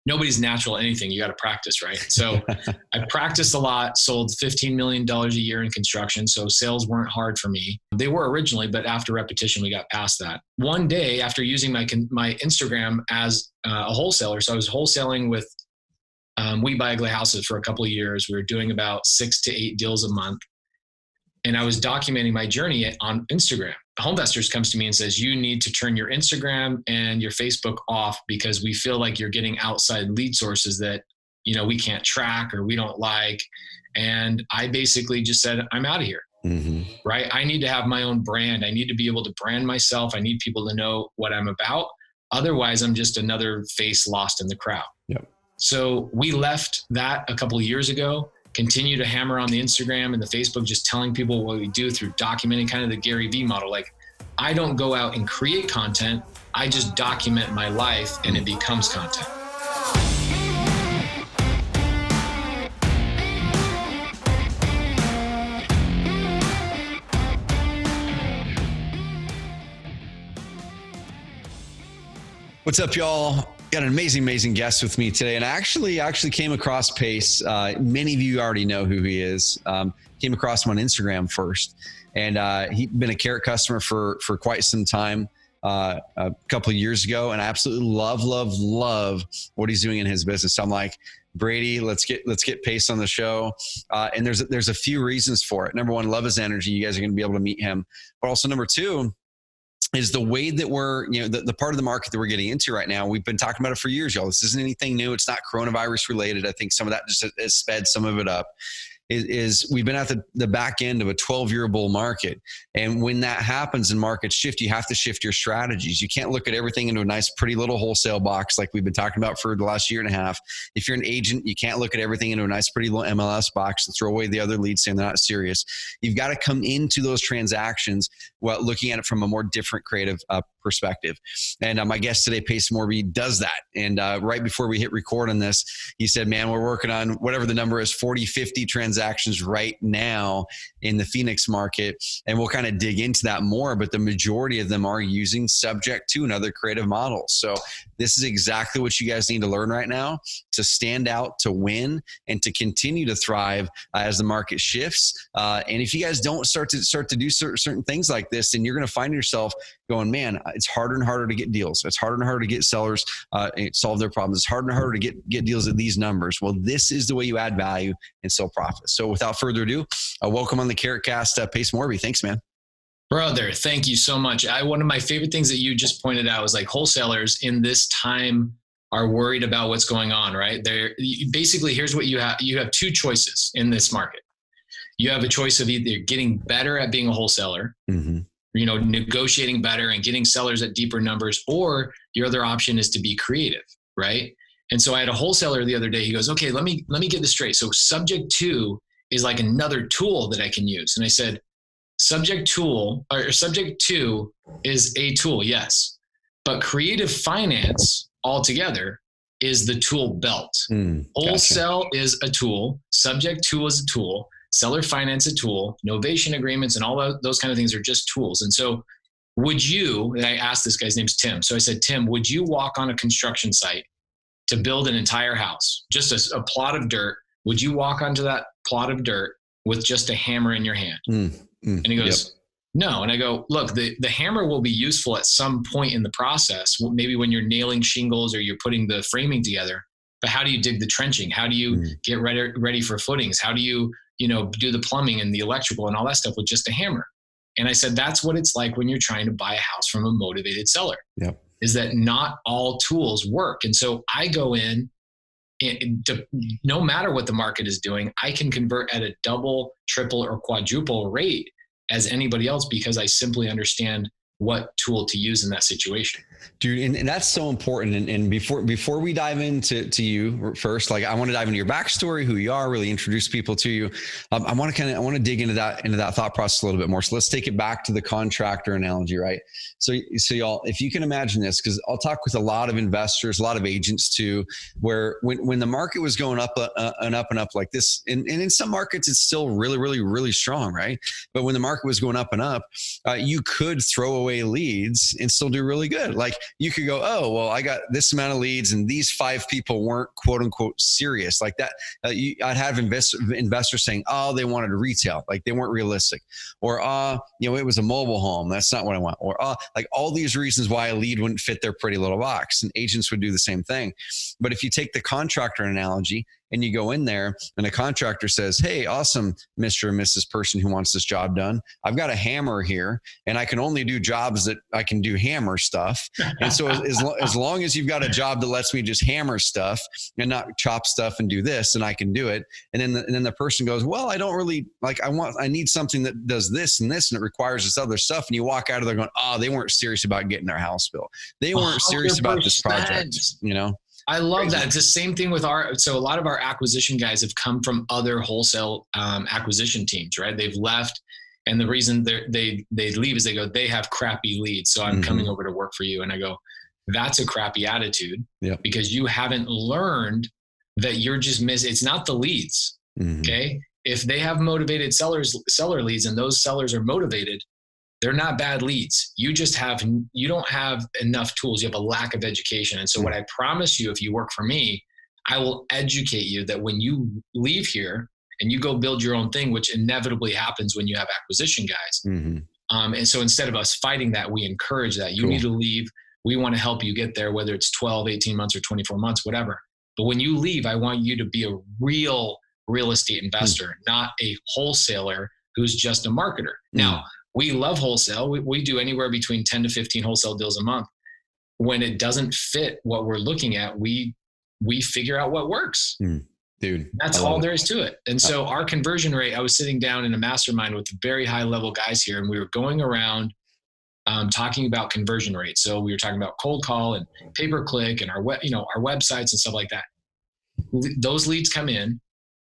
nobody's natural at anything. You got to practice, right? So I practiced a lot, sold $15 million a year in construction. So sales weren't hard for me. They were originally, but after repetition, we got past that. One day after using my Instagram as a wholesaler, so I was wholesaling with We Buy Ugly Houses for a couple of years. We were doing about 6 to 8 deals a month. And I was documenting my journey on Instagram. Homevestors comes to me and says, you need to turn your Instagram and your Facebook off because we feel like you're getting outside lead sources that, we can't track or we don't like. And I basically just said, I'm out of here, right? I need to have my own brand. I need to be able to brand myself. I need people to know what I'm about. Otherwise, I'm just another face lost in the crowd. Yep. So we left that a couple of years ago. Continue to hammer on the Instagram and the Facebook, just telling people what we do through documenting, kind of the Gary Vee model. Like, I don't go out and create content. I just document my life and it becomes content. What's up, y'all? Got an amazing guest with me today. And I actually came across Pace. Many of you already know who he is. Came across him on Instagram first. And he'd been a Carrot customer for quite some time, a couple of years ago. And I absolutely love what he's doing in his business. So I'm like, Brady, let's get Pace on the show. And there's a few reasons for it. Number one, love his energy. You guys are going to be able to meet him. But also number two, is the way that we're, the part of the market that we're getting into right now. We've been talking about it for years, y'all. This isn't anything new. It's not coronavirus related. I think some of that just has sped some of it up. Is we've been at the back end of a 12-year bull market. And when that happens and markets shift, you have to shift your strategies. You can't look at everything into a nice, pretty little wholesale box like we've been talking about for the last year and a half. If you're an agent, you can't look at everything into a nice, pretty little MLS box and throw away the other leads saying they're not serious. You've got to come into those transactions while looking at it from a more different creative perspective. And my guest today, Pace Morby, does that. And right before we hit record on this, he said, man, we're working on whatever the number is, 40, 50 transactions right now in the Phoenix market. And we'll kind of dig into that more, but the majority of them are using subject to and other creative models. So this is exactly what you guys need to learn right now to stand out, to win, and to continue to thrive as the market shifts. And if you guys don't start to do certain things like this, then you're going to find yourself going, man, it's harder and harder to get deals. It's harder and harder to get sellers solve their problems. It's harder and harder to get deals at these numbers. Well, this is the way you add value and sell profits. So without further ado, welcome on the Carrot Cast, Pace Morby. Thanks, man. Brother, thank you so much. One of my favorite things that you just pointed out was like wholesalers in this time are worried about what's going on, right? Basically, here's what you have. You have two choices in this market. You have a choice of either getting better at being a wholesaler, negotiating better and getting sellers at deeper numbers, or your other option is to be creative, right? And so I had a wholesaler the other day. He goes, okay, let me get this straight. So subject to is like another tool that I can use. And I said, subject to is a tool, yes. But creative finance altogether is the tool belt. Wholesale is a tool, subject to is a tool, seller finance a tool, novation agreements and all those kind of things are just tools. And so and I asked this guy's name's Tim. So I said, Tim, would you walk on a construction site to build an entire house, just a plot of dirt? Would you walk onto that plot of dirt with just a hammer in your hand? And he goes, no. And I go, look, the hammer will be useful at some point in the process, maybe when you're nailing shingles or you're putting the framing together. But how do you dig the trenching? How do you get ready for footings? How do you, do the plumbing and the electrical and all that stuff with just a hammer? And I said, that's what it's like when you're trying to buy a house from a motivated seller, is that not all tools work. And so I go in, no matter what the market is doing, I can convert at a double, triple, or quadruple rate as anybody else because I simply understand what tool to use in that situation. Dude, and that's so important. And before we dive into you first, like I want to dive into your backstory, who you are, really introduce people to you. I want to dig into that thought process a little bit more. So let's take it back to the contractor analogy, right? So y'all, if you can imagine this, because I'll talk with a lot of investors, a lot of agents too, where when the market was going up and up like this, and in some markets it's still really, really, really strong, right? But when the market was going up and up, you could throw away away leads and still do really good. Like you could go, oh, well, I got this amount of leads and these 5 people weren't quote unquote serious like that. I'd have investors saying, oh, they wanted retail, like they weren't realistic, or, it was a mobile home. That's not what I want. Or, like all these reasons why a lead wouldn't fit their pretty little box, and agents would do the same thing. But if you take the contractor analogy and you go in there and a contractor says, hey, awesome, Mr. and Mrs. person who wants this job done. I've got a hammer here and I can only do jobs that I can do hammer stuff. And so as long as you've got a job that lets me just hammer stuff and not chop stuff and do this, and I can do it. And then the person goes, well, I don't really I need something that does this and this, and it requires this other stuff. And you walk out of there going, oh, they weren't serious about getting their house built. They weren't serious about this project, I love that. It's the same thing with so a lot of our acquisition guys have come from other wholesale acquisition teams, right? They've left, and the reason they leave is they have crappy leads. So I'm coming over to work for you. And I go, that's a crappy attitude because you haven't learned that you're just it's not the leads. Okay. If they have motivated seller leads and those sellers are motivated, they're not bad leads. You don't have enough tools. You have a lack of education. And so what I promise you, if you work for me, I will educate you that when you leave here and you go build your own thing, which inevitably happens when you have acquisition guys. And so instead of us fighting that, we encourage that. You need to leave. We want to help you get there, whether it's 12, 18 months or 24 months, whatever. But when you leave, I want you to be a real estate investor, not a wholesaler who's just a marketer. Now, we love wholesale. We do anywhere between 10 to 15 wholesale deals a month. When it doesn't fit what we're looking at, we figure out what works. Dude, that's all there is to it. And so our conversion rate, I was sitting down in a mastermind with very high level guys here, and we were going around talking about conversion rates. So we were talking about cold call and pay-per-click and our websites and stuff like that. Those leads come in,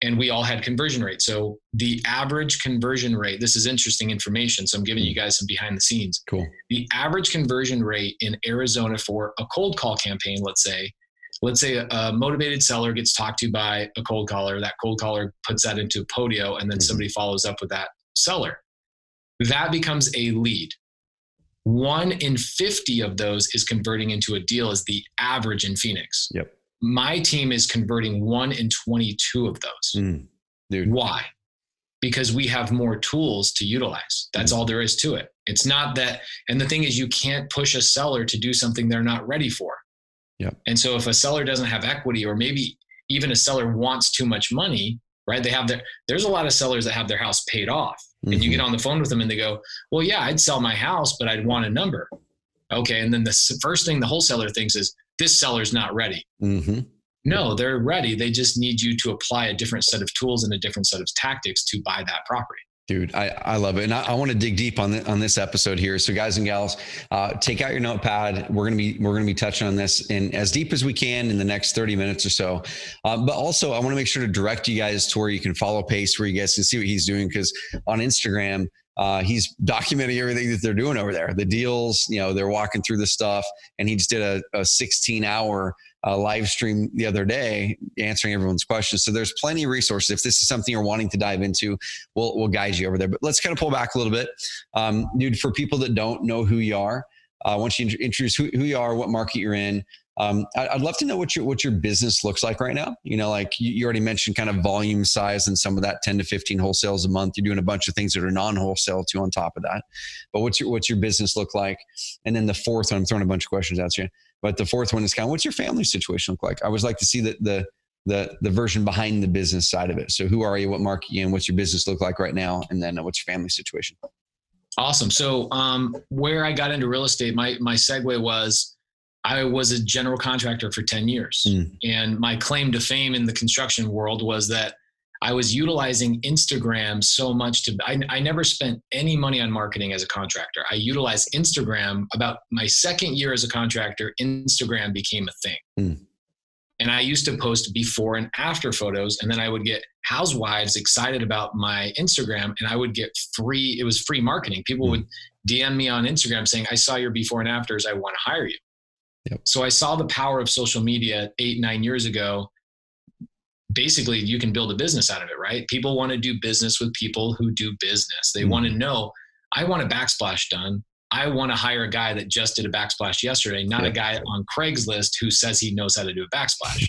and we all had conversion rate. So the average conversion rate, this is interesting information. So I'm giving you guys some behind the scenes. Cool. The average conversion rate in Arizona for a cold call campaign, let's say a motivated seller gets talked to by a cold caller. That cold caller puts that into Podio, and then somebody follows up with that seller. That becomes a lead. 1 in 50 of those is converting into a deal is the average in Phoenix. Yep. My team is converting 1 in 22 of those. Dude. Why? Because we have more tools to utilize. That's all there is to it. It's not that, and the thing is, you can't push a seller to do something they're not ready for. Yep. And so if a seller doesn't have equity, or maybe even a seller wants too much money, right? There's a lot of sellers that have their house paid off, and you get on the phone with them and they go, well, yeah, I'd sell my house, but I'd want a number. Okay. And then the first thing the wholesaler thinks is, this seller's not ready. No, they're ready. They just need you to apply a different set of tools and a different set of tactics to buy that property. Dude, I love it. And I want to dig deep on this episode here. So guys and gals, take out your notepad. We're going to be touching on this in as deep as we can in the next 30 minutes or so. But also I want to make sure to direct you guys to where you can follow Pace, where you guys can see what he's doing. Because on Instagram, he's documenting everything that they're doing over there, the deals, they're walking through the stuff. And he just did a 16-hour live stream the other day answering everyone's questions. So there's plenty of resources. If this is something you're wanting to dive into, we'll guide you over there. But let's kind of pull back a little bit. Dude, for people that don't know who you are, I want you to introduce who you are, what market you're in. I'd love to know what your business looks like right now. Like you already mentioned kind of volume size and some of that 10 to 15 wholesales a month. You're doing a bunch of things that are non-wholesale too on top of that. But what's your business look like? And then the fourth one, I'm throwing a bunch of questions at you. But the fourth one is kind of, what's your family situation look like? I always like to see the version behind the business side of it. So who are you? What market you in? What's your business look like right now? And then what's your family situation? Awesome. So where I got into real estate, my segue was, I was a general contractor for 10 years. And my claim to fame in the construction world was that I was utilizing Instagram so much I never spent any money on marketing as a contractor. I utilized Instagram. About my second year as a contractor, Instagram became a thing. And I used to post before and after photos. And then I would get housewives excited about my Instagram, and I would get it was free marketing. People would DM me on Instagram saying, I saw your before and afters. I want to hire you. Yep. So I saw the power of social media 8-9 years ago. Basically, you can build a business out of it, right? People want to do business with people who do business. They want to know, I want a backsplash done. I want to hire a guy that just did a backsplash yesterday, not a guy on Craigslist who says he knows how to do a backsplash.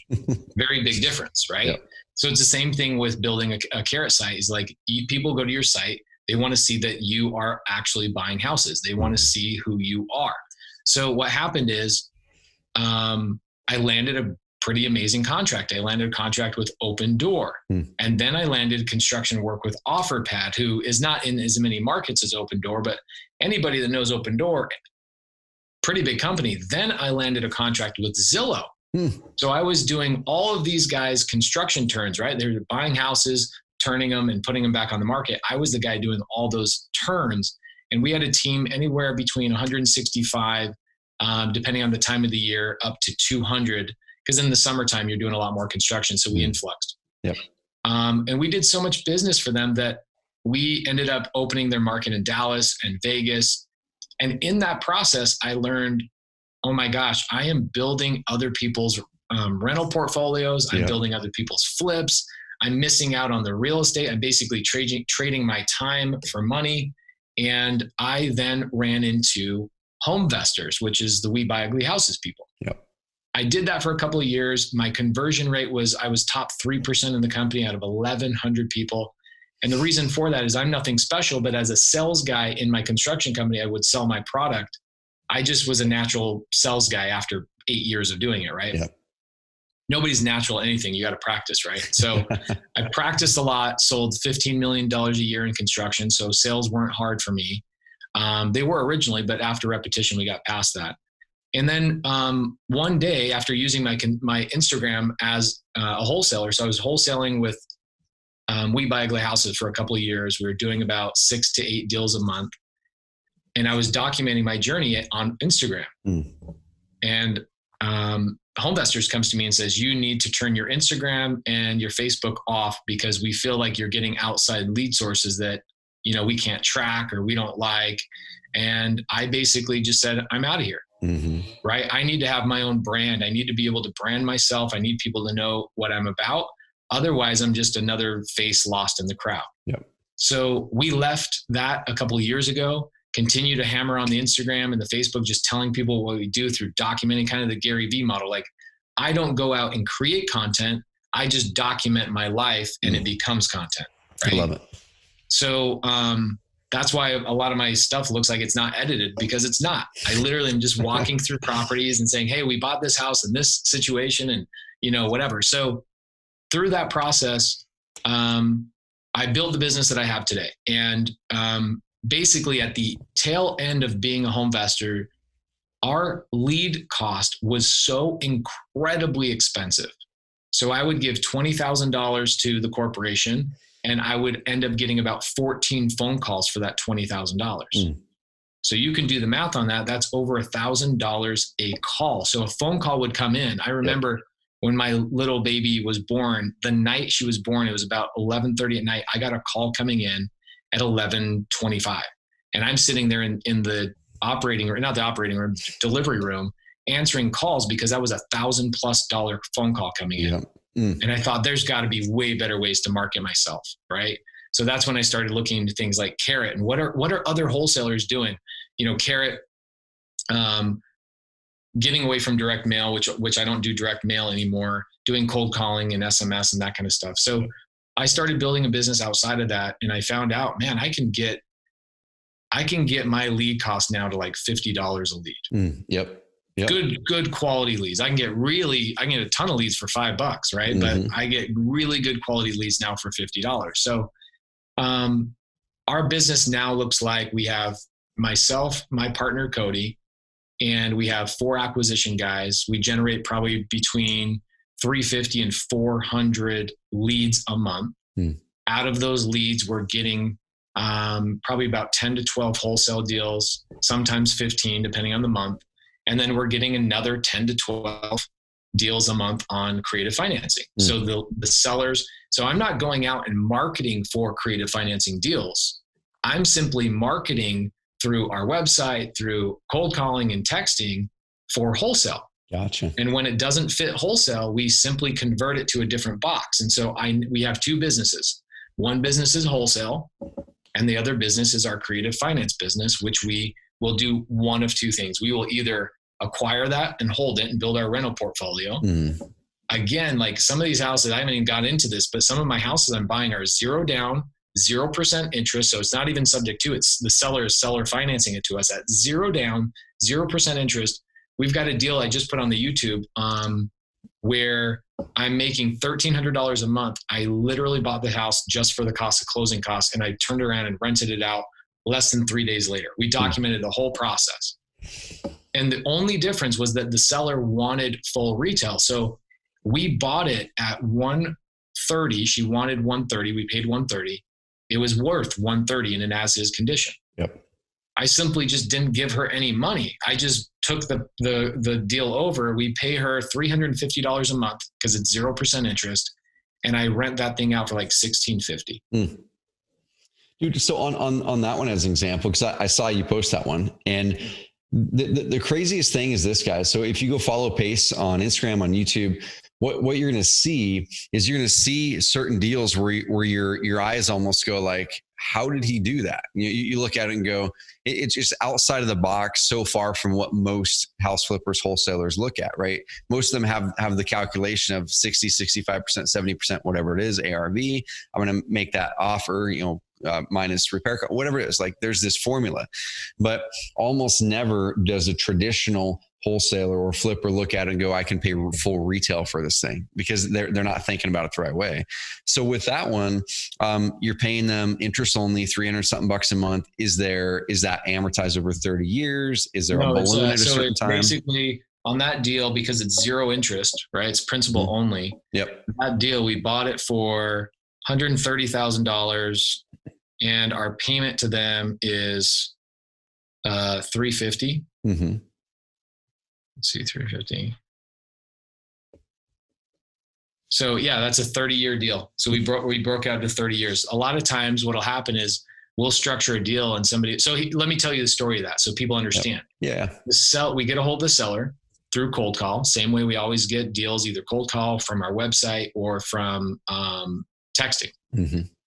Very big difference, right? Yep. So it's the same thing with building a carrot site. Is like people go to your site, they want to see that you are actually buying houses. They want to see who you are. So what happened is I landed a pretty amazing contract. I landed a contract with Open Door. And then I landed construction work with OfferPad, who is not in as many markets as Open Door, but anybody that knows Open Door, pretty big company. Then I landed a contract with Zillow. So I was doing all of these guys' construction turns, right? They're buying houses, turning them and putting them back on the market. I was the guy doing all those turns. And we had a team anywhere between 165, depending on the time of the year, up to 200. Because in the summertime, you're doing a lot more construction. So we influxed. Yep. And we did so much business for them that we ended up opening their market in Dallas and Vegas. And in that process, I learned, oh my gosh, I am building other people's rental portfolios. I'm building other people's flips. I'm missing out on the real estate. I'm basically trading my time for money. And I then ran into Homevestors, which is the We Buy Ugly Houses people. Yep. I did that for a couple of years. My conversion rate was, I was top 3% in the company out of 1,100 people. And the reason for that is I'm nothing special, but as a sales guy in my construction company, I would sell my product. I just was a natural sales guy after 8 years of doing it, right? Yeah. Nobody's natural at anything. You got to practice, right? So I practiced a lot, sold $15 million a year in construction. So sales weren't hard for me. They were originally, but after repetition, we got past that. And then one day after using my Instagram as a wholesaler, so I was wholesaling with We Buy Ugly Houses for a couple of years. We were doing about 6 to 8 deals a month. And I was documenting my journey on Instagram. And Homevestors comes to me and says, you need to turn your Instagram and your Facebook off because we feel like you're getting outside lead sources that, you know, we can't track or we don't like. And I basically just said, I'm out of here. Right? I need to have my own brand. I need to be able to brand myself. I need people to know what I'm about. Otherwise, I'm just another face lost in the crowd. Yep. So we left that a couple of years ago, continue to hammer on the Instagram and the Facebook, just telling people what we do through documenting, kind of the Gary Vee model. Like, I don't go out and create content. I just document my life and it becomes content. Right? I love it. So, that's why a lot of my stuff looks like it's not edited, because it's not. I literally am just walking through properties and saying, hey, we bought this house in this situation and, you know, whatever. So through that process, I built the business that I have today. And basically at the tail end of being a Homevestor, our lead cost was so incredibly expensive. So I would give $20,000 to the corporation, and I would end up getting about 14 phone calls for that $20,000. So you can do the math on that. That's over $1,000 a call. So a phone call would come in. I remember when my little baby was born, the night she was born, it was about 11:30 at night. I got a call coming in at 11:25. And I'm sitting there in the operating room, not the operating room, delivery room, answering calls because that was $1,000+ phone call coming in. And I thought there's got to be way better ways to market myself, right? So that's when I started looking into things like Carrot and what are other wholesalers doing? You know, Carrot, getting away from direct mail, which I don't do direct mail anymore, doing cold calling and SMS and that kind of stuff. So I started building a business outside of that, and I found out, man, I can get my lead cost now to like $50 a lead. Yep. Good quality leads. I can get a ton of leads for $5, right? But I get really good quality leads now for $50. So our business now looks like we have myself, my partner, Cody, and we have 4 acquisition guys. We generate probably between 350 and 400 leads a month. Out of those leads, we're getting probably about 10 to 12 wholesale deals, sometimes 15, depending on the month. And then we're getting another 10 to 12 deals a month on creative financing. So the sellers, so I'm not going out and marketing for creative financing deals. I'm simply marketing through our website, through cold calling and texting for wholesale. Gotcha. And when it doesn't fit wholesale, we simply convert it to a different box. And so we have 2 businesses. One business is wholesale, and the other business is our creative finance business, which we we'll do one of two things. We will either acquire that and hold it and build our rental portfolio. Again, like some of these houses, I haven't even got into this, but some of my houses I'm buying are 0 down, 0% interest. So it's not even subject to, it's the seller financing it to us at 0 down, 0% interest. We've got a deal I just put on the YouTube where I'm making $1,300 a month. I literally bought the house just for the cost of closing costs, and I turned around and rented it out less than 3 days later. We documented the whole process. And the only difference was that the seller wanted full retail. So we bought it at 130. She wanted 130. We paid 130. It was worth 130 in an as-is condition. Yep. I simply just didn't give her any money. I just took the deal over. We pay her $350 a month because it's 0% interest, and I rent that thing out for like $1,650. Dude, so on that one as an example, because I saw you post that one, and the craziest thing is this, guys. So if you go follow Pace on Instagram, on YouTube, what you're going to see is you're going to see certain deals where your eyes almost go like, how did he do that? You look at it and go, it's just outside of the box, so far from what most house flippers, wholesalers look at, right? Most of them have the calculation of 60, 65%, 70%, whatever it is, ARV. I'm going to make that offer, minus repair cost, whatever it is. Like there's this formula, but almost never does a traditional wholesaler or flipper look at it and go, I can pay full retail for this thing, because they're not thinking about it the right way. So with that one, you're paying them interest only, 300 something bucks a month. Is that amortized over 30 years? Is there a balloon at a certain time? Basically on that deal, because it's 0 interest, right? It's principal only. Yep. That deal, we bought it for $130,000, and our payment to them is $350. Let's see, 350. So yeah, that's a 30-year deal. So we broke out to 30 years. A lot of times what'll happen is we'll structure a deal and let me tell you the story of that so people understand. Yeah. We get a hold of the seller through cold call, same way we always get deals, either cold call from our website or from texting.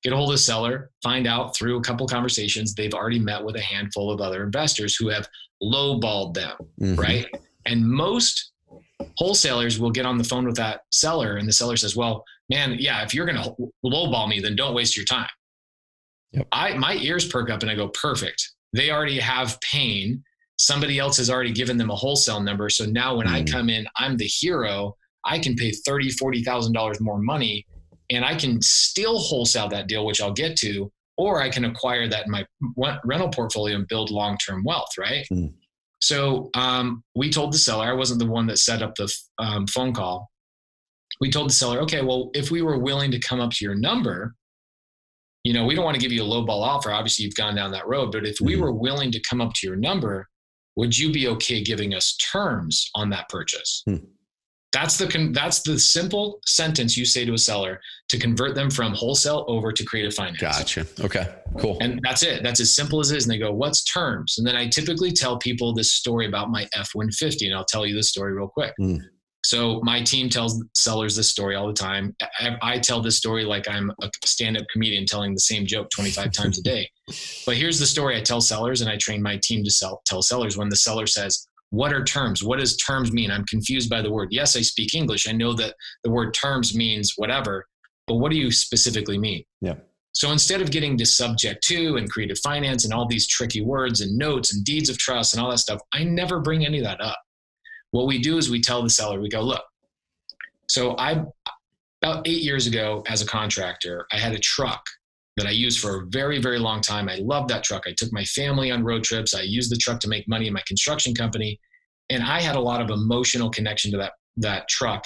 Get a hold of the seller, find out through a couple conversations, they've already met with a handful of other investors who have lowballed them, right? And most wholesalers will get on the phone with that seller, and the seller says, well, man, yeah, if you're going to lowball me, then don't waste your time. Yep. My ears perk up and I go, perfect. They already have pain. Somebody else has already given them a wholesale number. So now when I come in, I'm the hero. I can pay $30,000, $40,000 more money, and I can still wholesale that deal, which I'll get to, or I can acquire that in my rental portfolio and build long-term wealth, right? So we told the seller, I wasn't the one that set up the phone call. We told the seller, okay, well, if we were willing to come up to your number, we don't want to give you a lowball offer. Obviously, you've gone down that road. But if we were willing to come up to your number, would you be okay giving us terms on that purchase? That's the simple sentence you say to a seller to convert them from wholesale over to creative finance. Gotcha. Okay, cool. And that's it. That's as simple as it is. And they go, what's terms? And then I typically tell people this story about my F-150, and I'll tell you this story real quick. So my team tells sellers this story all the time. I tell this story like I'm a stand-up comedian telling the same joke 25 times a day. But here's the story I tell sellers, and I train my team to tell sellers. When the seller says, what are terms? What does terms mean? I'm confused by the word. Yes, I speak English. I know that the word terms means whatever, but what do you specifically mean? Yeah. So instead of getting to subject to and creative finance and all these tricky words and notes and deeds of trust and all that stuff, I never bring any of that up. What we do is we tell the seller, we go, look, so about 8 years ago as a contractor, I had a truck that I used for a very, very long time. I loved that truck. I took my family on road trips. I used the truck to make money in my construction company. And I had a lot of emotional connection to that truck.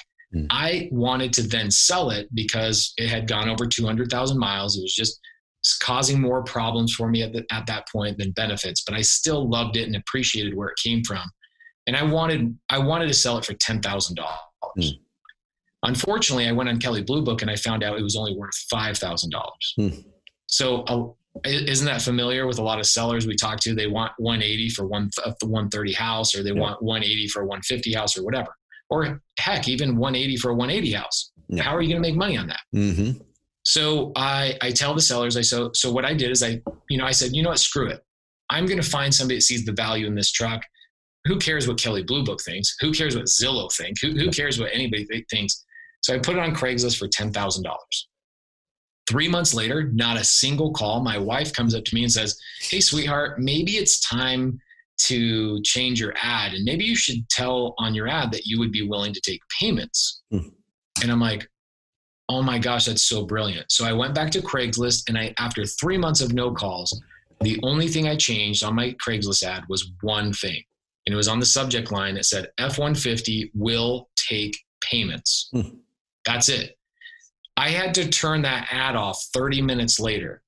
I wanted to then sell it because it had gone over 200,000 miles. It was just causing more problems for me at that point than benefits, but I still loved it and appreciated where it came from. And I wanted to sell it for $10,000. Unfortunately, I went on Kelley Blue Book and I found out it was only worth $5,000. So isn't that familiar with a lot of sellers we talk to? They want 180 for the 130 house, or they want 180 for a 150 house or whatever. Or heck, even 180 for a 180 house. How are you going to make money on that? So I tell the sellers, so what I did is I said, you know what, screw it. I'm going to find somebody that sees the value in this truck. Who cares what Kelly Blue Book thinks? Who cares what Zillow thinks? Who cares what anybody thinks? So I put it on Craigslist for $10,000. 3 months later, not a single call. My wife comes up to me and says, hey, sweetheart, maybe it's time to change your ad. And maybe you should tell on your ad that you would be willing to take payments. And I'm like, oh my gosh, that's so brilliant. So I went back to Craigslist, and after 3 months of no calls, the only thing I changed on my Craigslist ad was one thing. And it was on the subject line. It said, F-150 will take payments. That's it. I had to turn that ad off 30 minutes later.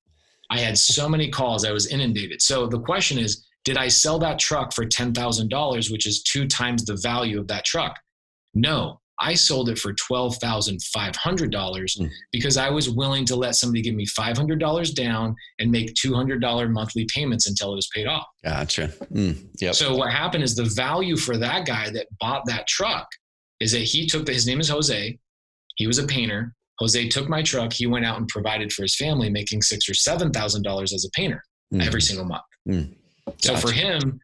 I had so many calls. I was inundated. So the question is, did I sell that truck for $10,000, which is 2 times the value of that truck? No, I sold it for $12,500 because I was willing to let somebody give me $500 down and make $200 monthly payments until it was paid off. Gotcha. Yep. So what happened is the value for that guy that bought that truck is that his name is Jose. He was a painter. Jose took my truck. He went out and provided for his family, making $6,000 or $7,000 as a painter every single month. Gotcha. So for him,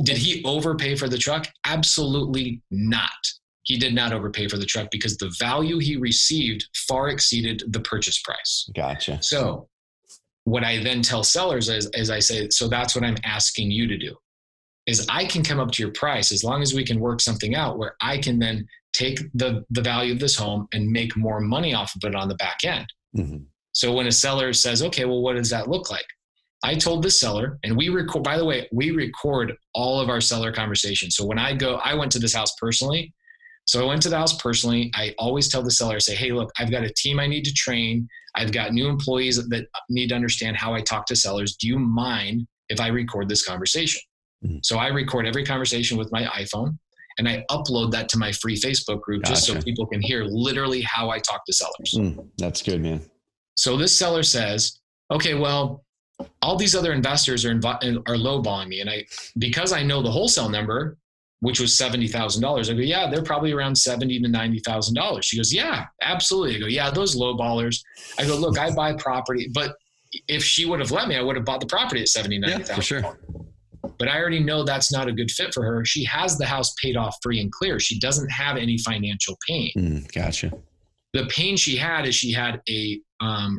did he overpay for the truck? Absolutely not. He did not overpay for the truck because the value he received far exceeded the purchase price. Gotcha. So what I then tell sellers is I say, so that's what I'm asking you to do, is I can come up to your price as long as we can work something out where I can then take the value of this home and make more money off of it on the back end. So when a seller says, okay, well, what does that look like? I told the seller, and we record, by the way, we record all of our seller conversations. So when I went to this house personally. So I went to the house personally. I always tell the seller, say, hey, look, I've got a team I need to train. I've got new employees that need to understand how I talk to sellers. Do you mind if I record this conversation? So I record every conversation with my iPhone, and I upload that to my free Facebook group just so people can hear literally how I talk to sellers. That's good, man. So this seller says, okay, well, all these other investors are lowballing me. And because I know the wholesale number, which was $70,000. I go, yeah, they're probably around $70,000 to $90,000. She goes, yeah, absolutely. I go, yeah, those low ballers. I go, look, I buy property, but if she would have let me, I would have bought the property at $70,000, $90,000. Yeah, for sure. But I already know that's not a good fit for her. She has the house paid off free and clear. She doesn't have any financial pain. Gotcha. The pain she had is she had a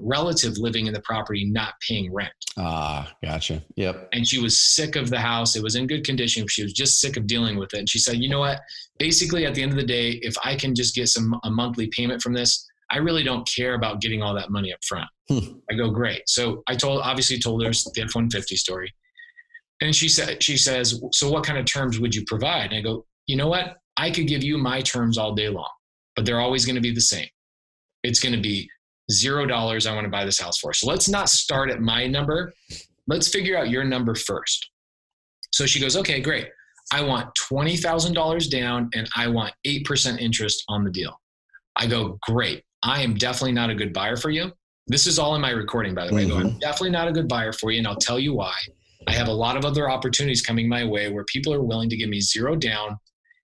relative living in the property not paying rent. Gotcha. Yep. And she was sick of the house. It was in good condition. She was just sick of dealing with it. And she said, you know what? Basically, at the end of the day, if I can just get a monthly payment from this, I really don't care about getting all that money up front. I go, great. So I obviously told her the F-150 story. And she says, so what kind of terms would you provide? And I go, you know what? I could give you my terms all day long, but they're always going to be the same. It's going to be $0 I want to buy this house for. So let's not start at my number. Let's figure out your number first. So she goes, okay, great. I want $20,000 down and I want 8% interest on the deal. I go, great. I am definitely not a good buyer for you. This is all in my recording, by the way. I go, I'm definitely not a good buyer for you. And I'll tell you why. I have a lot of other opportunities coming my way where people are willing to give me $0 down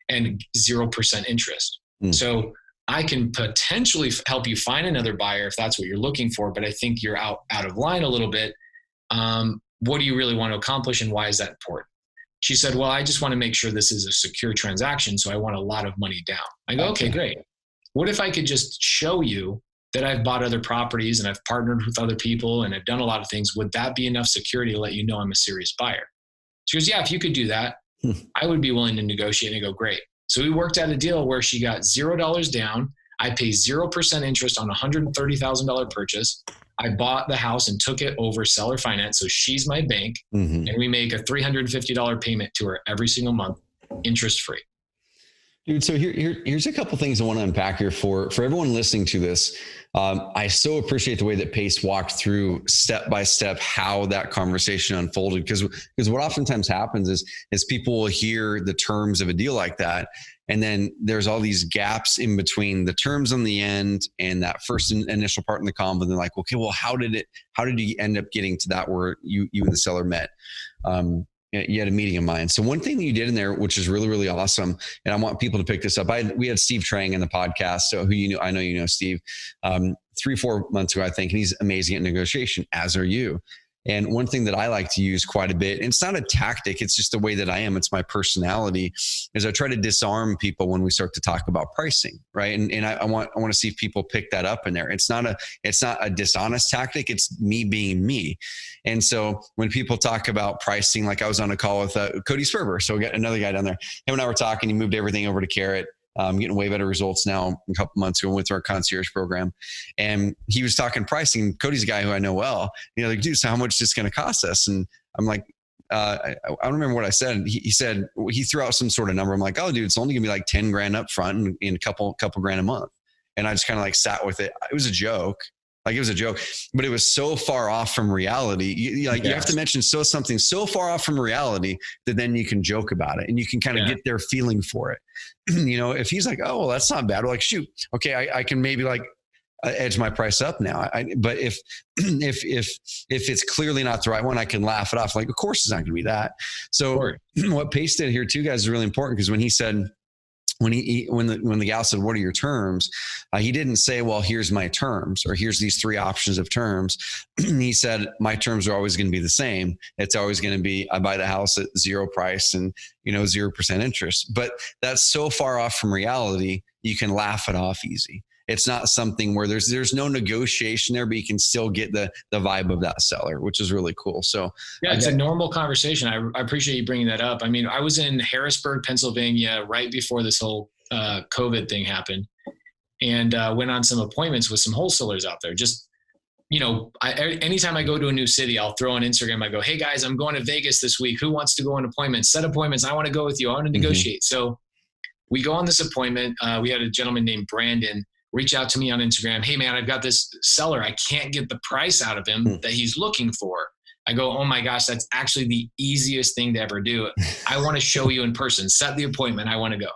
and 0% interest. So I can potentially help you find another buyer if that's what you're looking for, but I think you're out of line a little bit. What do you really want to accomplish and why is that important? She said, well, I just want to make sure this is a secure transaction, so I want a lot of money down. I go, okay, great. What if I could just show you that I've bought other properties and I've partnered with other people and I've done a lot of things? Would that be enough security to let you know I'm a serious buyer? She goes, yeah, if you could do that, I would be willing to negotiate. And I go, great. So we worked out a deal where she got $0 down. I pay 0% interest on a $130,000 purchase. I bought the house and took it over seller finance. So she's my bank and we make a $350 payment to her every single month, interest free. Dude, so here's a couple things I want to unpack here for everyone listening to this. I so appreciate the way that Pace walked through step by step how that conversation unfolded, because what oftentimes happens is people will hear the terms of a deal like that, and then there's all these gaps in between the terms on the end and that first initial part in the convo. And they're like, okay, well, how did you end up getting to that where you and the seller met? You had a meeting of mine. So one thing that you did in there, which is really, really awesome, and I want people to pick this up. We had Steve Trang in the podcast, so I know you know Steve, 3-4 months ago, I think, and he's amazing at negotiation, as are you. And one thing that I like to use quite a bit, and it's not a tactic, it's just the way that I am, it's my personality, is I try to disarm people when we start to talk about pricing, right? And I want to see if people pick that up in there. It's not a dishonest tactic, it's me being me. And so when people talk about pricing, like I was on a call with Cody Sperber, so we got another guy down there. Him and I were talking, he moved everything over to Carrot. Getting way better results now a couple months ago with our concierge program. And he was talking pricing. Cody's a guy who I know well. Like, dude, so how much is this going to cost us? And I'm like, I don't remember what I said. He said, he threw out some sort of number. I'm like, oh, dude, it's only gonna be like 10 grand up front and a couple grand a month. And I just kind of like sat with it. It was a joke. Like, it was a joke, but it was so far off from reality. You have to mention something so far off from reality that then you can joke about it and you can kind of get their feeling for it. If he's like, oh, well, that's not bad. We're like, shoot, okay, I can maybe like edge my price up now. But if it's clearly not the right one, I can laugh it off. Like, of course it's not going to be that. So what Pace did here too, guys, is really important, because when he said, when the gal said, what are your terms? He didn't say, well, here's my terms, or here's these 3 options of terms. He said, my terms are always going to be the same. It's always going to be, I buy the house at 0 price and 0% interest. But that's so far off from reality, you can laugh it off easy. It's not something where there's no negotiation there, but you can still get the vibe of that seller, which is really cool. So yeah, it's a normal conversation. I appreciate you bringing that up. I mean, I was in Harrisburg, Pennsylvania, right before this whole COVID thing happened, and went on some appointments with some wholesalers out there. Just, anytime I go to a new city, I'll throw on Instagram. I go, hey guys, I'm going to Vegas this week. Who wants to go on appointments? Set appointments. I want to go with you. I want to negotiate. So we go on this appointment. We had a gentleman named Brandon reach out to me on Instagram. Hey man, I've got this seller. I can't get the price out of him that he's looking for. I go, oh my gosh, that's actually the easiest thing to ever do. I want to show you in person. Set the appointment. I want to go.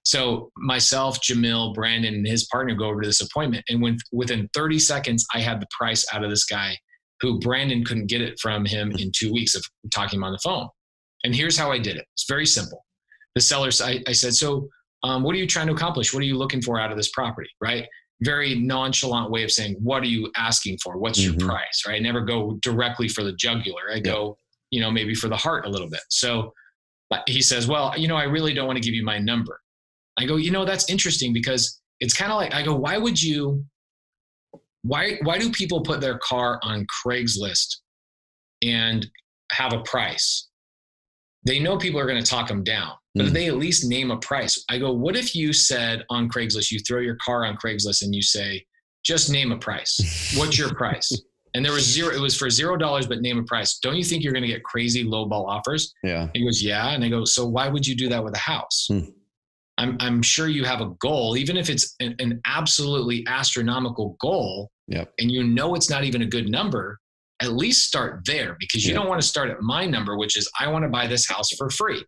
So myself, Jamil, Brandon, and his partner go over to this appointment. And within 30 seconds, I had the price out of this guy who Brandon couldn't get it from him in 2 weeks of talking on the phone. And here's how I did it. It's very simple. The seller, I said, so what are you trying to accomplish? What are you looking for out of this property, right? Very nonchalant way of saying, what are you asking for? What's your price, right? I never go directly for the jugular. I go, maybe for the heart a little bit. So he says, well, I really don't want to give you my number. I go, that's interesting, because it's kind of like, I go, why do people put their car on Craigslist and have a price? They know people are going to talk them down, but they at least name a price. I go, what if you said on Craigslist, you throw your car on Craigslist and you say, just name a price. What's your price? And it was for $0, but name a price. Don't you think you're going to get crazy lowball offers? Yeah. He goes, yeah. And I go, so why would you do that with a house? I'm sure you have a goal, even if it's an absolutely astronomical goal, and it's not even a good number. At least start there, because you don't want to start at my number, which is, I want to buy this house for free.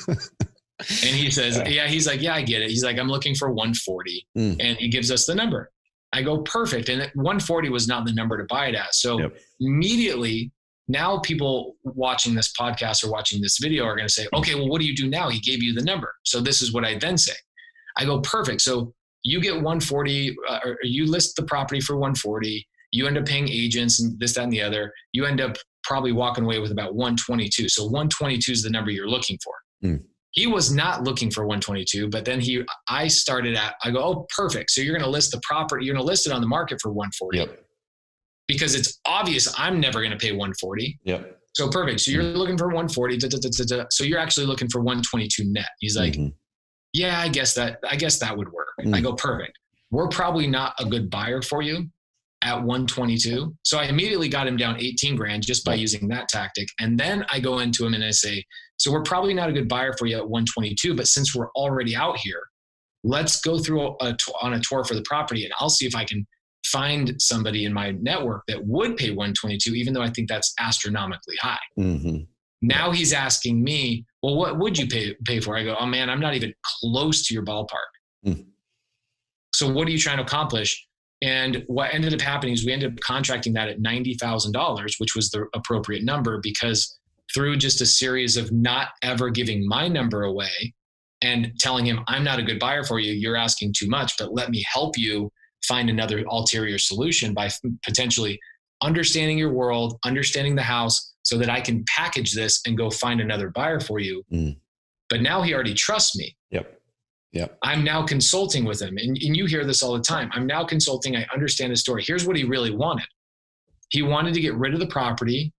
And he says, he's like, yeah, I get it. He's like, I'm looking for 140. And he gives us the number. I go, perfect. And 140 was not the number to buy it at. So immediately now people watching this podcast or watching this video are going to say, okay, well, what do you do now? He gave you the number. So this is what I then say. I go, perfect. So you get 140, or you list the property for 140. You end up paying agents and this, that, and the other. You end up probably walking away with about 122. So 122 is the number you're looking for. He was not looking for 122, but then I go, oh, perfect. So you're going to list the property. You're going to list it on the market for 140 because it's obvious I'm never going to pay 140. So perfect. So you're looking for 140. So you're actually looking for 122 net. He's like, yeah, I guess that would work. I go, perfect. We're probably not a good buyer for you at 122. So I immediately got him down 18 grand just by using that tactic. And then I go into him and I say, so we're probably not a good buyer for you at 122, but since we're already out here, let's go through on a tour for the property, and I'll see if I can find somebody in my network that would pay 122, even though I think that's astronomically high. Now he's asking me, well, what would you pay for? I go, oh man, I'm not even close to your ballpark. So what are you trying to accomplish? And what ended up happening is we ended up contracting that at $90,000, which was the appropriate number, because through just a series of not ever giving my number away and telling him, I'm not a good buyer for you, you're asking too much, but let me help you find another ulterior solution by potentially understanding your world, understanding the house so that I can package this and go find another buyer for you. But now he already trusts me. Yep. I'm now consulting with him. And you hear this all the time. I'm now consulting. I understand his story. Here's what he really wanted. He wanted to get rid of the property,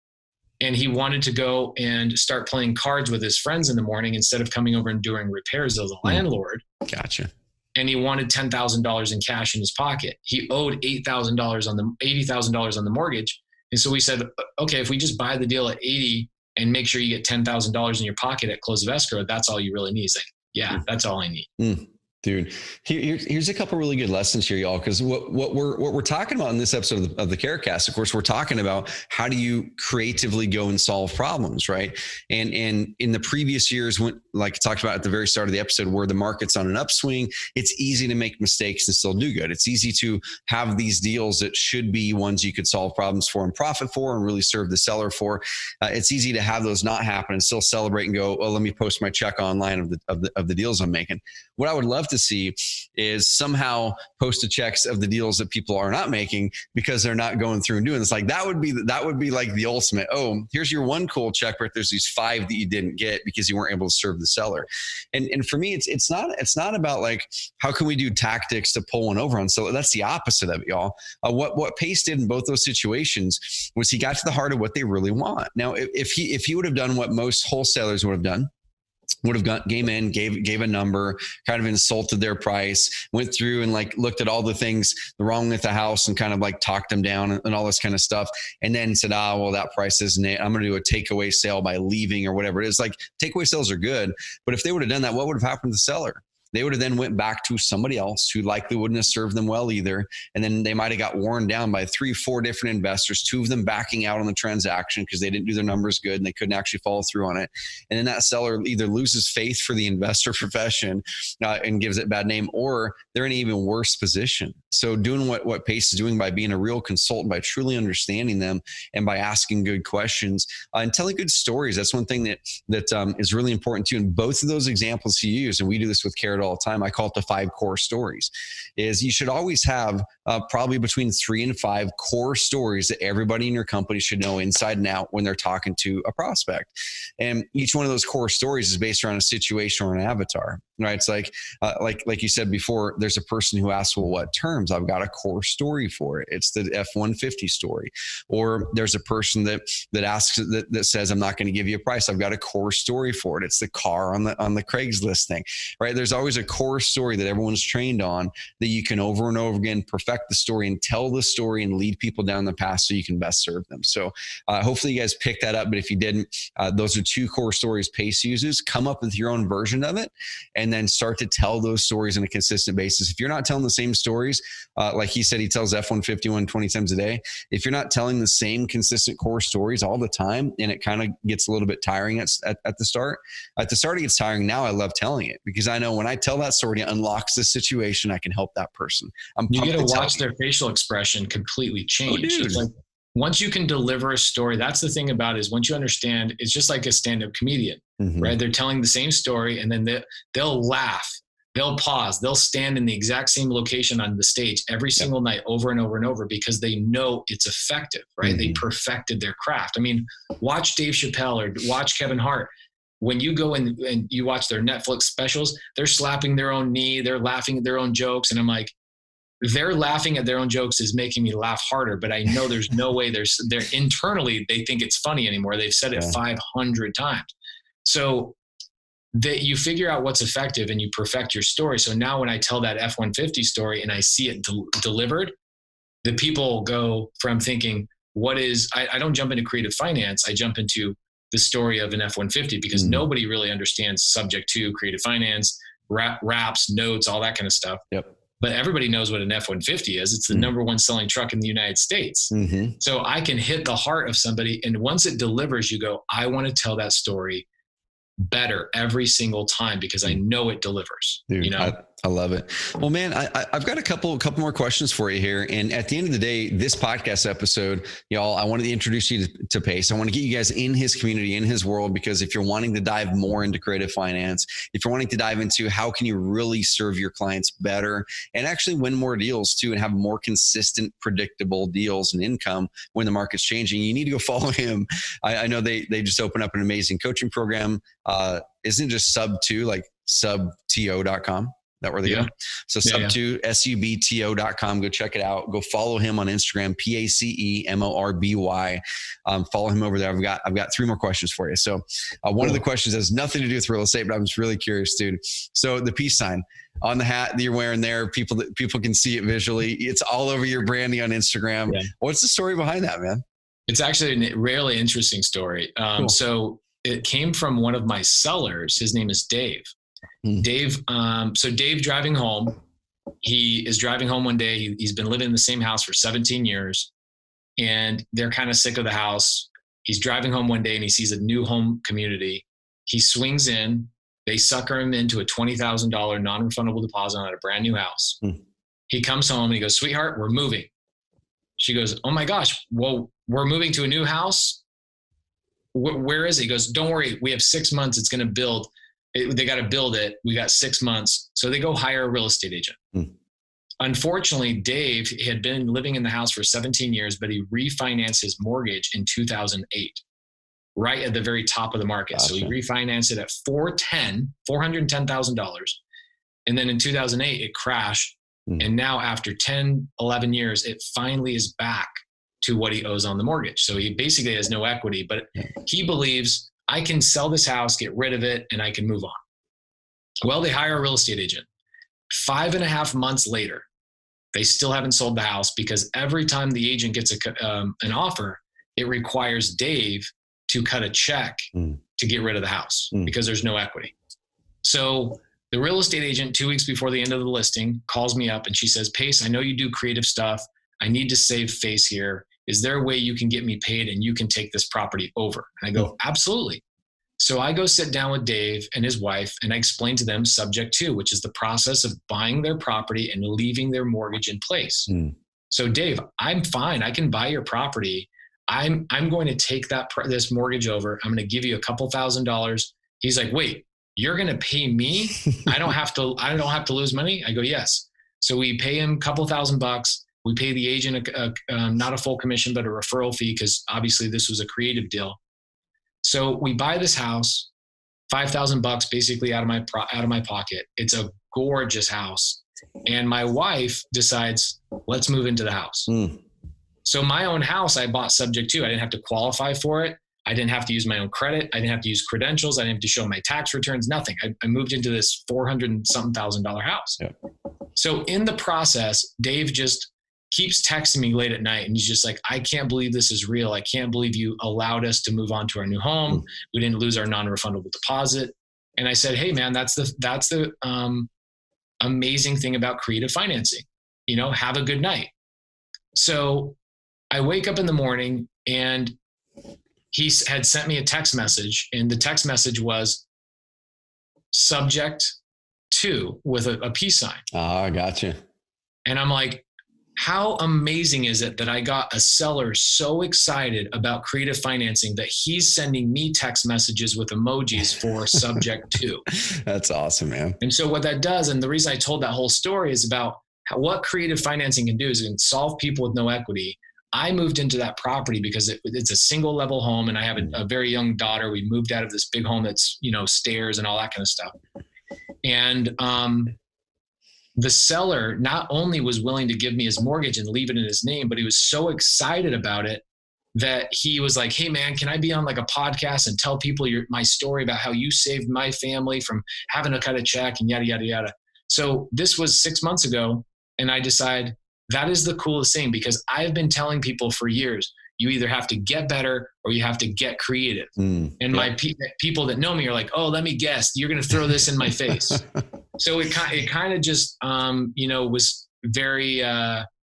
and he wanted to go and start playing cards with his friends in the morning instead of coming over and doing repairs as a landlord. Gotcha. And he wanted $10,000 in cash in his pocket. He owed $80,000 on the mortgage. And so we said, okay, if we just buy the deal at 80 and make sure you get $10,000 in your pocket at close of escrow, that's all you really need. He's like, yeah, that's all I need. Dude, here's a couple really good lessons here, y'all. Because what we're talking about in this episode of the Carecast, of course, we're talking about how do you creatively go and solve problems, right? And in the previous years, when, like I talked about at the very start of the episode, where the market's on an upswing, it's easy to make mistakes and still do good. It's easy to have these deals that should be ones you could solve problems for and profit for and really serve the seller for. It's easy to have those not happen and still celebrate and go, oh, let me post my check online of the deals I'm making. What I would love to see is somehow posted checks of the deals that people are not making because they're not going through and doing this. Like that would be like the ultimate. Oh, here's your one cool check, but there's these 5 that you didn't get because you weren't able to serve the seller. And for me, it's not about like how can we do tactics to pull one over on seller. That's the opposite of it, y'all. What Pace did in both those situations was he got to the heart of what they really want. Now, if he would have done what most wholesalers would have done, would have came in, gave a number, kind of insulted their price, went through and like looked at all the things wrong with the house and kind of like talked them down and all this kind of stuff. And then said, well, that price isn't it. I'm going to do a takeaway sale by leaving or whatever it is. Like takeaway sales are good, but if they would have done that, what would have happened to the seller? They would have then went back to somebody else who likely wouldn't have served them well either. And then they might have got worn down by 3-4 different investors, 2 of them backing out on the transaction because they didn't do their numbers good and they couldn't actually follow through on it. And then that seller either loses faith for the investor profession and gives it a bad name, or they're in an even worse position. So doing what Pace is doing by being a real consultant, by truly understanding them and by asking good questions and telling good stories. That's one thing that is really important too. And both of those examples he used, and we do this with Carrot all the time, I call it the 5 core stories, is you should always have probably between 3 and 5 core stories that everybody in your company should know inside and out when they're talking to a prospect. And each one of those core stories is based around a situation or an avatar, right? It's like you said before, there's a person who asks, well, what terms? I've got a core story for it. It's the F-150 story. Or there's a person that asks, that says, I'm not going to give you a price. I've got a core story for it. It's the car on the Craigslist thing, right? There's always a core story that everyone's trained on that you can over and over again perfect the story and tell the story and lead people down the path so you can best serve them. So hopefully you guys picked that up. But if you didn't, those are 2 core stories Pace uses. Come up with your own version of it and then start to tell those stories on a consistent basis. If you're not telling the same stories, like he said, he tells F-150 20 times a day. If you're not telling the same consistent core stories all the time, and it kind of gets a little bit tiring at the start. At the start, it gets tiring. Now I love telling it because I know when I tell that story, it unlocks the situation. I can help that person. You get to watch their facial expression completely change. It's like, once you can deliver a story, that's the thing about it, is once you understand, it's just like a stand-up comedian, right? They're telling the same story and then they'll laugh, they'll pause, they'll stand in the exact same location on the stage every single night over and over and over because they know it's effective, right? They perfected their craft. I mean, watch Dave Chappelle or watch Kevin Hart. When you go and you watch their Netflix specials, they're slapping their own knee, they're laughing at their own jokes. And I'm like, they're laughing at their own jokes is making me laugh harder, but I know there's no way they're internally, they think it's funny anymore. They've said it 500 times. So that you figure out what's effective and you perfect your story. So now when I tell that F-150 story and I see it delivered, the people go from thinking, I don't jump into creative finance. I jump into the story of an F-150 because nobody really understands subject to creative finance, wraps, notes, all that kind of stuff. Yep. But everybody knows what an F-150 is. It's the number 1 selling truck in the United States. So I can hit the heart of somebody. And once it delivers, you go, I want to tell that story better every single time because I know it delivers. Dude, you know? I love it. Well, man, I've got a couple more questions for you here. And at the end of the day, this podcast episode, y'all, I wanted to introduce you to Pace. I want to get you guys in his community, in his world, because if you're wanting to dive more into creative finance, if you're wanting to dive into how can you really serve your clients better and actually win more deals too, and have more consistent, predictable deals and income when the market's changing, you need to go follow him. I know they just opened up an amazing coaching program. Isn't it just subto.com? That where they go. So sub2, subto.com. Go check it out. Go follow him on Instagram, PACEMORBY. Follow him over there. I've got 3 more questions for you. So one of the questions has nothing to do with real estate, but I'm just really curious, dude. So the peace sign on the hat that you're wearing there, people can see it visually. It's all over your branding on Instagram. Yeah. What's the story behind that, man? It's actually a really interesting story. Cool. So it came from one of my sellers. His name is Dave. Dave, so Dave driving home, he is driving home one day. He's been living in the same house for 17 years and they're kind of sick of the house. He's driving home one day and he sees a new home community. He swings in, they sucker him into a $20,000 non-refundable deposit on a brand new house. He comes home and he goes, "Sweetheart, we're moving." She goes, "Oh my gosh, well, we're moving to a new house. Where is it?" He goes, "Don't worry. We have 6 months. It's going to build. They got to build it. We got 6 months." So they go hire a real estate agent. Unfortunately, Dave had been living in the house for 17 years, but he refinanced his mortgage in 2008, right at the very top of the market. Gotcha. So he refinanced it at $410,000. And then in 2008, it crashed. And now after 10, 11 years, it finally is back to what he owes on the mortgage. So he basically has no equity, but he believes, I can sell this house, get rid of it, and I can move on. Well, they hire a real estate agent. 5.5 months later, they still haven't sold the house because every time the agent gets an offer, it requires Dave to cut a check to get rid of the house because there's no equity. So the real estate agent, 2 weeks before the end of the listing, calls me up and she says, "Pace, I know you do creative stuff. I need to save face here. Is there a way you can get me paid and you can take this property over?" And I go, "Absolutely." So I go sit down with Dave and his wife and I explain to them subject to, which is the process of buying their property and leaving their mortgage in place. So Dave, I'm fine. I can buy your property. I'm going to take this mortgage over. I'm going to give you a couple $1,000s. He's like, "Wait, you're going to pay me? I don't have to lose money?" I go, "Yes." So we pay him a couple $1,000. We pay the agent not a full commission, but a referral fee because obviously this was a creative deal. So we buy this house, $5,000 basically out of my pocket. It's a gorgeous house, and my wife decides, let's move into the house. So my own house I bought subject to. I didn't have to qualify for it. I didn't have to use my own credit. I didn't have to use credentials. I didn't have to show my tax returns. Nothing. I moved into this $400,000 house. Yeah. So in the process, Dave just keeps texting me late at night and he's just like, "I can't believe this is real. I can't believe you allowed us to move on to our new home. We didn't lose our non-refundable deposit." And I said, "Hey man, that's the amazing thing about creative financing. Have a good night." So I wake up in the morning and he had sent me a text message, and the text message was subject to with a peace sign. Oh, I gotcha. And I'm like, how amazing is it that I got a seller so excited about creative financing that he's sending me text messages with emojis for subject to. That's awesome, man. And so what that does, and the reason I told that whole story is about what creative financing can do is it can solve people with no equity. I moved into that property because it's a single level home and I have a very young daughter. We moved out of this big home that's, stairs and all that kind of stuff. And, the seller not only was willing to give me his mortgage and leave it in his name, but he was so excited about it that he was like, "Hey man, can I be on like a podcast and tell people my story about how you saved my family from having to cut a check and yada, yada, yada." So this was 6 months ago. And I decided that is the coolest thing because I've been telling people for years, you either have to get better or you have to get creative. And my people that know me are like, "Oh, let me guess, you're going to throw this in my face." So it kind of just, was very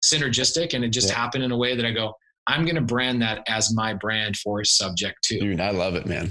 synergistic, and it just happened in a way that I go, I'm going to brand that as my brand for subject to. Dude, I love it, man.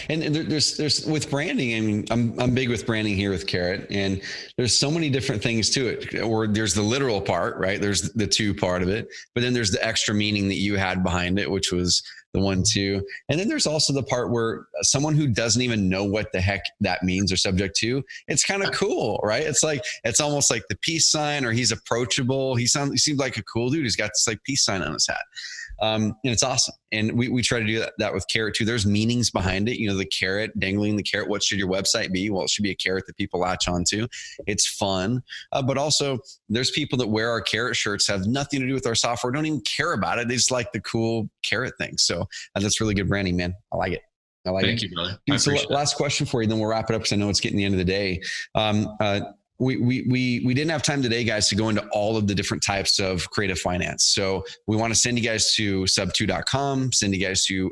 And there's with branding. I mean, I'm big with branding here with Carrot, and there's so many different things to it. Or there's the literal part, right? There's the to part of it, but then there's the extra meaning that you had behind it, which was the 1, 2. And then there's also the part where someone who doesn't even know what the heck that means or subject to, it's kind of cool, right? It's like, it's almost like the peace sign, or he's approachable. He seems like a cool dude. He's got this like peace sign on his hat. And it's awesome. And we try to do that with Carrot too. There's meanings behind it. You know, the carrot, dangling the carrot. What should your website be? Well, it should be a carrot that people latch onto. It's fun. But also there's people that wear our Carrot shirts, have nothing to do with our software, don't even care about it. They just like the cool carrot thing. So that's really good branding, man. I like it. Thank you, brother. Dude, so last question for you, then we'll wrap it up because I know it's getting the end of the day. We didn't have time today, guys, to go into all of the different types of creative finance. So we want to send you guys to sub2.com, send you guys to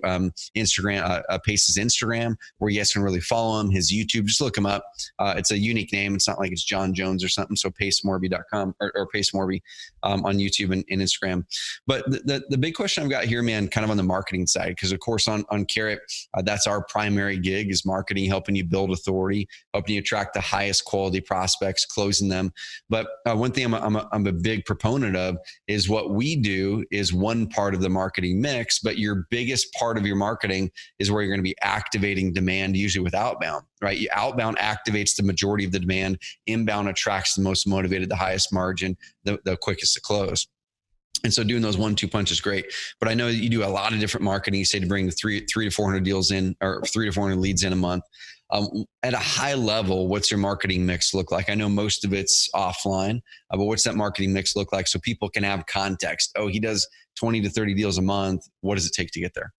Instagram, Pace's Instagram, where you guys can really follow him, his YouTube. Just look him up. It's a unique name. It's not like it's John Jones or something. So pacemorby.com or Pace Morby on YouTube and Instagram. But the big question I've got here, man, kind of on the marketing side, because of course on Carrot, that's our primary gig is marketing, helping you build authority, helping you attract the highest quality prospects, closing them. But one thing I'm a big proponent of is what we do is one part of the marketing mix, but your biggest part of your marketing is where you're going to be activating demand, usually with outbound, right? Outbound activates the majority of the demand. Inbound attracts the most motivated, the highest margin, the quickest to close. And so doing those 1-2 punch is great. But I know you do a lot of different marketing. You say to bring three to 400 deals in, or 300 to 400 leads in a month. At a high level, what's your marketing mix look like? I know most of it's offline, but what's that marketing mix look like so people can have context? Oh, he does 20 to 30 deals a month. What does it take to get there?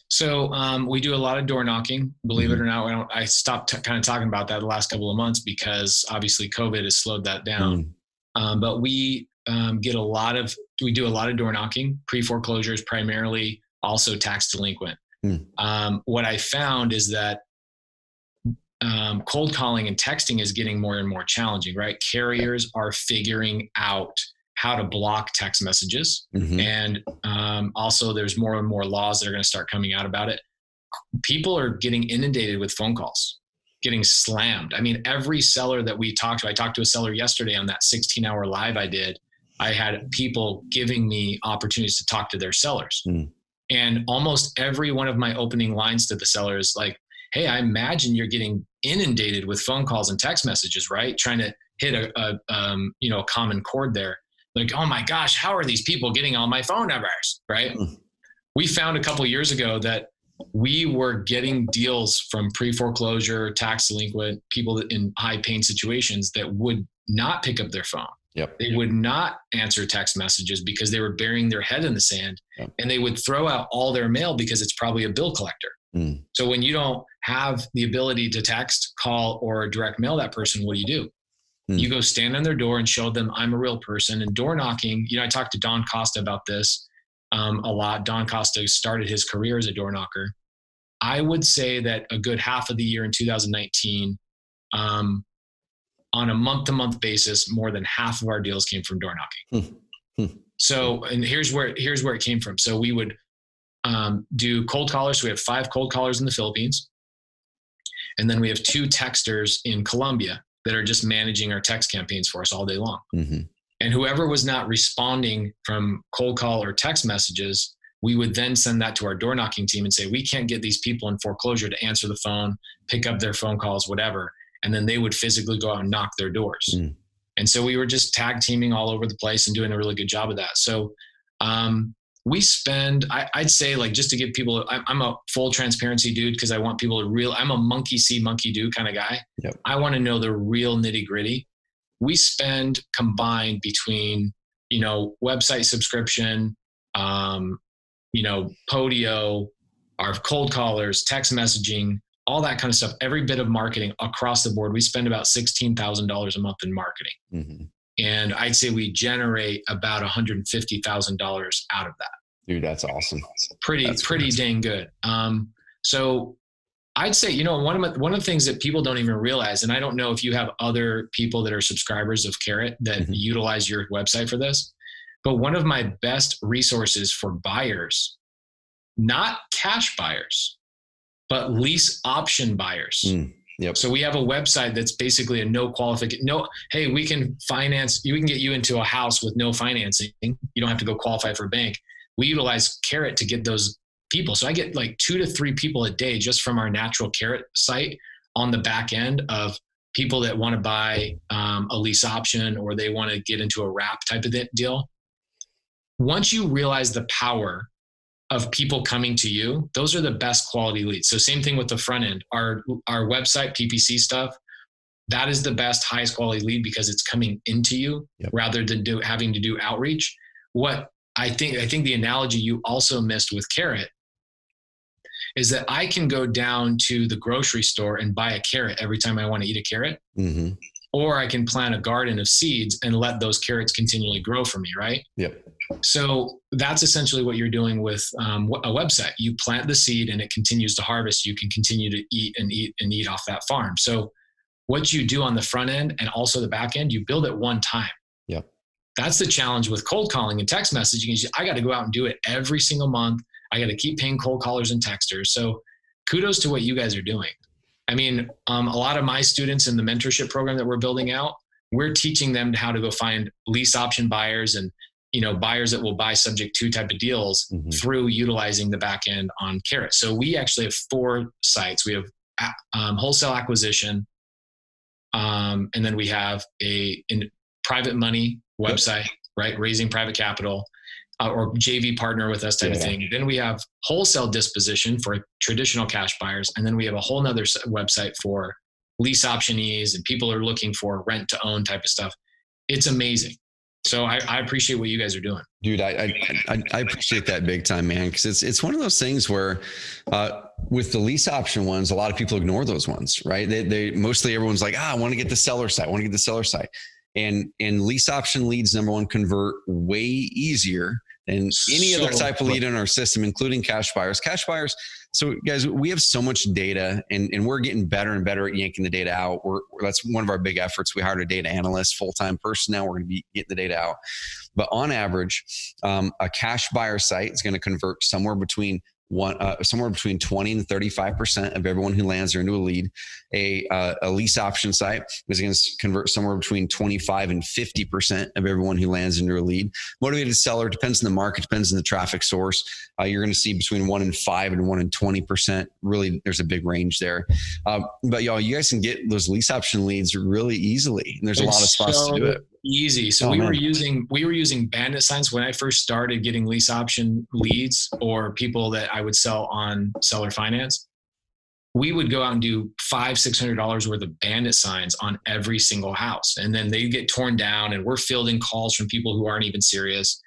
So we do a lot of door knocking, believe it or not. I stopped kind of talking about that the last couple of months because obviously COVID has slowed that down. But we do a lot of door knocking, pre-foreclosures primarily, also tax delinquent. What I found is that cold calling and texting is getting more and more challenging, right? Carriers are figuring out how to block text messages. And also there's more and more laws that are going to start coming out about it. People are getting inundated with phone calls, getting slammed. I mean, every seller that we talked to, I talked to a seller yesterday on that 16-hour live I did. I had people giving me opportunities to talk to their sellers. And almost every one of my opening lines to the seller is like, hey, I imagine you're getting inundated with phone calls and text messages, right? Trying to hit a common chord there. Like, oh my gosh, how are these people getting all my phone numbers, right? We found a couple of years ago that we were getting deals from pre-foreclosure, tax delinquent people in high pain situations that would not pick up their phone. They would not answer text messages because they were burying their head in the sand, and they would throw out all their mail because it's probably a bill collector. So when you don't have the ability to text, call, or direct mail that person, what do? You go stand on their door and show them I'm a real person. And door knocking, I talked to Don Costa about this a lot. Don Costa started his career as a door knocker. I would say that a good half of the year in 2019, on a month-to-month basis, more than half of our deals came from door knocking. So, and here's where it came from. So we would do cold callers. So we have 5 cold callers in the Philippines. And then we have 2 texters in Colombia that are just managing our text campaigns for us all day long. And whoever was not responding from cold call or text messages, we would then send that to our door knocking team and say, we can't get these people in foreclosure to answer the phone, pick up their phone calls, whatever. And then they would physically go out and knock their doors. And so we were just tag teaming all over the place and doing a really good job of that. So we spend, I'd say, like, just to give people, I'm a full transparency dude because I want people to I'm a monkey see, monkey do kind of guy. I want to know the real nitty gritty. We spend combined between, website subscription, Podio, our cold callers, text messaging, all that kind of stuff, every bit of marketing across the board. We spend about $16,000 a month in marketing. And I'd say we generate about $150,000 out of that. Dude, that's awesome. Pretty dang good. So I'd say, one of the things that people don't even realize, and I don't know if you have other people that are subscribers of Carrot that utilize your website for this, But one of my best resources for buyers, not cash buyers, but lease option buyers. Yep. So we have a website that's basically a no qualification. Hey, we can finance, we can get you into a house with no financing. You don't have to go qualify for a bank. We utilize Carrot to get those people. So I get like 2 to 3 people a day just from our natural Carrot site on the back end of people that want to buy a lease option, or they want to get into a wrap type of deal. Once you realize the power of people coming to you, those are the best quality leads. So same thing with the front end, our website, PPC stuff, that is the best, highest quality lead because it's coming into you rather than having to do outreach. What I think the analogy you also missed with Carrot is that I can go down to the grocery store and buy a carrot every time I want to eat a carrot. Mm-hmm. Or I can plant a garden of seeds and let those carrots continually grow for me, right? Yep. So that's essentially what you're doing with a website. You plant the seed and it continues to harvest. You can continue to eat off that farm. So what you do on the front end and also the back end, you build it one time. Yep. That's the challenge with cold calling and text messaging is I got to go out and do it every single month. I got to keep paying cold callers and texters. So kudos to what you guys are doing. I mean, a lot of my students in the mentorship program that we're building out, we're teaching them how to go find lease option buyers and, buyers that will buy subject to type of deals through utilizing the back end on Carrot. So we actually have 4 sites. We have wholesale acquisition. And then we have a private money website, right? Raising private capital. Or JV partner with us type of thing. Then we have wholesale disposition for traditional cash buyers. And then we have a whole nother website for lease optionees and people are looking for rent to own type of stuff. It's amazing. So I appreciate what you guys are doing. Dude, I appreciate that big time, man. Cause it's one of those things where, with the lease option ones, a lot of people ignore those ones, right? They mostly everyone's like, I want to get the seller site. And lease option leads, number one, convert way easier than any other type of lead in our system, including cash buyers. So guys, we have so much data and we're getting better and better at yanking the data out. That's one of our big efforts. We hired a data analyst, full-time person. Now we're going to be getting the data out. But on average, a cash buyer site is going to convert somewhere between 20 and 35% of everyone who lands there into a lead. A lease option site is going to convert somewhere between 25 and 50% of everyone who lands into a lead. Motivated seller, depends on the market, depends on the traffic source. You're going to see between 1 and 5 and 1 and 20%. Really, there's a big range there. But y'all, you guys can get those lease option leads really easily. And there's a lot of spots to do it. Easy. So we were using bandit signs when I first started getting lease option leads or people that I would sell on seller finance. We would go out and do $500-$600 worth of bandit signs on every single house. And then they get torn down and we're fielding calls from people who aren't even serious.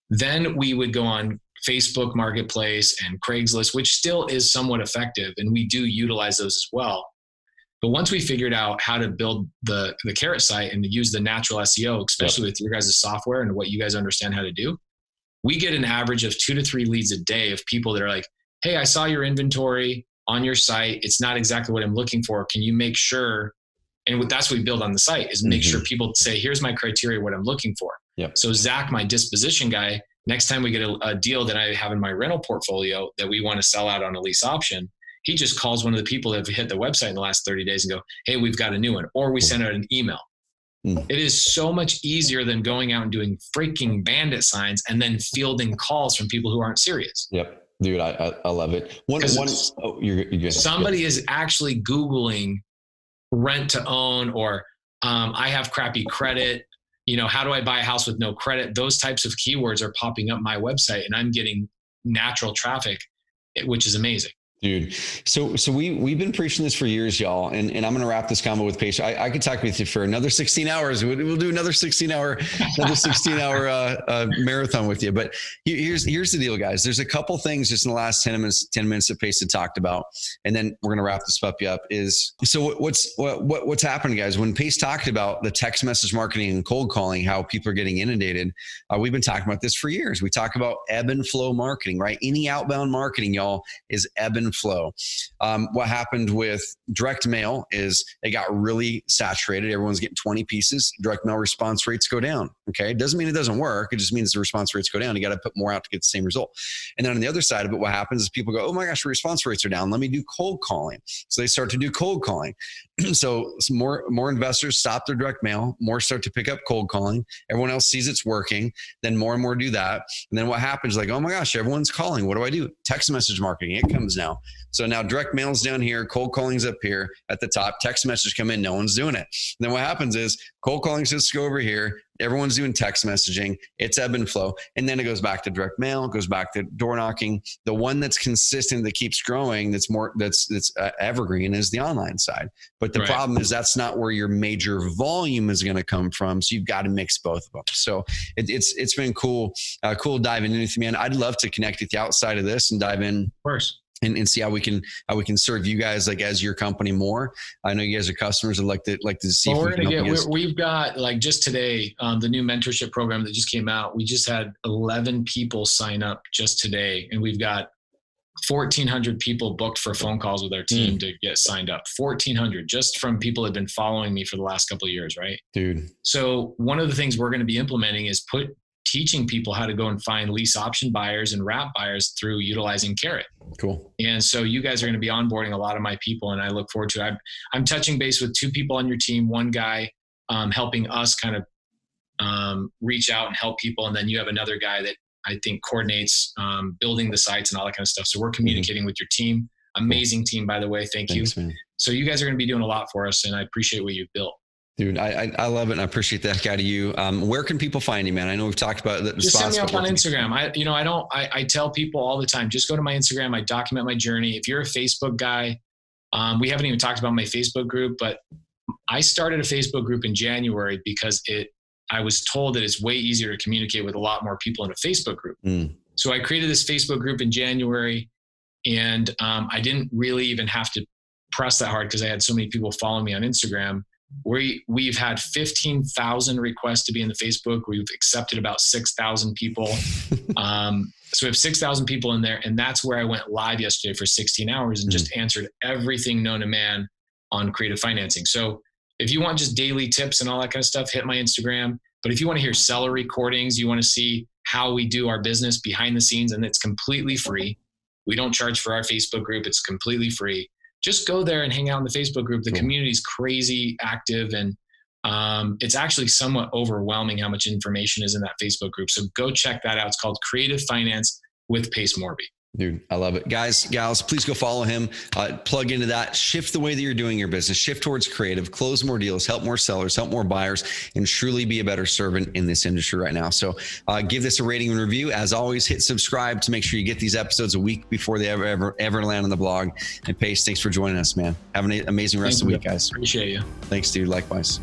Then we would go on Facebook Marketplace and Craigslist, which still is somewhat effective. And we do utilize those as well. But once we figured out how to build the Carrot site and to use the natural SEO, especially with your guys' software and what you guys understand how to do, we get an average of 2 to 3 leads a day of people that are like, hey, I saw your inventory on your site. It's not exactly what I'm looking for. Can you make sure? And that's what we build on the site is make sure people say, here's my criteria, what I'm looking for. Yep. So Zach, my disposition guy, next time we get a deal that I have in my rental portfolio that we want to sell out on a lease option, he just calls one of the people that have hit the website in the last 30 days and go, hey, we've got a new one. Or we send out an email. It is so much easier than going out and doing freaking bandit signs and then fielding calls from people who aren't serious. Yep. Dude, I love it. You're good. Somebody is actually Googling rent to own or I have crappy credit. How do I buy a house with no credit? Those types of keywords are popping up my website and I'm getting natural traffic, which is amazing. Dude, so we've been preaching this for years, y'all, and I'm going to wrap this combo with Paige. I could talk with you for another 16 hours. We'll do another 16-hour marathon with you. But here's the deal, guys. There's a couple things just in the last 10 minutes that Paige had talked about, and then we're going to wrap this puppy up. What's happened, guys? When Paige talked about the text message marketing and cold calling, how people are getting inundated, we've been talking about this for years. We talk about ebb and flow marketing, right? Any outbound marketing, y'all, is ebb and and flow. What happened with direct mail is it got really saturated. Everyone's getting 20 pieces. Direct mail response rates go down. Okay. It doesn't mean it doesn't work. It just means the response rates go down. You got to put more out to get the same result. And then on the other side of it, what happens is people go, oh my gosh, the response rates are down. Let me do cold calling. So they start to do cold calling. So more investors stop their direct mail, more start to pick up cold calling. Everyone else sees it's working. Then more and more do that. And then what happens? Like, oh my gosh, everyone's calling. What do I do? Text message marketing. It comes now. So now direct mail's down here, cold calling's up here at the top. Text message come in, no one's doing it. And then what happens is cold calling says to go over here. Everyone's doing text messaging. It's ebb and flow. And then it goes back to direct mail, goes back to door knocking. The one that's consistent, that keeps growing, that's evergreen is the online side. But the problem is that's not where your major volume is going to come from. So you've got to mix both of them. So it's been cool diving into it, man. I'd love to connect with you outside of this and dive in. Of course. And see how we can serve you guys like as your company more. I know you guys are customers. I'd like to see. Well, we've got like just today, the new mentorship program that just came out. We just had 11 people sign up just today, and we've got 1,400 people booked for phone calls with our team to get signed up. 1,400 just from people that have been following me for the last couple of years, right? Dude. So one of the things we're going to be implementing is teaching people how to go and find lease option buyers and wrap buyers through utilizing Carrot. Cool. And so you guys are going to be onboarding a lot of my people, and I look forward to it. I'm touching base with 2 people on your team, one guy helping us kind of reach out and help people. And then you have another guy that I think coordinates building the sites and all that kind of stuff. So we're communicating with your team. Amazing team, by the way. Thanks, you. Man. So you guys are going to be doing a lot for us, and I appreciate what you've built. Dude, I love it, and I appreciate the heck out of you. Where can people find you, man? I know we've talked about the just spots. Send me up on Instagram. I tell people all the time, just go to my Instagram. I document my journey. If you're a Facebook guy, we haven't even talked about my Facebook group, but I started a Facebook group in January because I was told that it's way easier to communicate with a lot more people in a Facebook group. So I created this Facebook group in January, and I didn't really even have to press that hard because I had so many people following me on Instagram. We've had 15,000 requests to be in the Facebook. We've accepted about 6,000 people. So we have 6,000 people in there, and that's where I went live yesterday for 16 hours and just answered everything known to man on creative financing. So if you want just daily tips and all that kind of stuff, hit my Instagram. But if you want to hear seller recordings, you want to see how we do our business behind the scenes, and it's completely free. We don't charge for our Facebook group. It's completely free. Just go there and hang out in the Facebook group. The community is crazy active, and it's actually somewhat overwhelming how much information is in that Facebook group. So go check that out. It's called Creative Finance with Pace Morby. Dude, I love it. Guys, gals, please go follow him. Plug into that. Shift the way that you're doing your business. Shift towards creative. Close more deals. Help more sellers. Help more buyers. And truly be a better servant in this industry right now. So give this a rating and review. As always, hit subscribe to make sure you get these episodes a week before they ever land on the blog. And Pace, thanks for joining us, man. Have an amazing rest of the week, guys. Appreciate you. Thanks, dude. Likewise.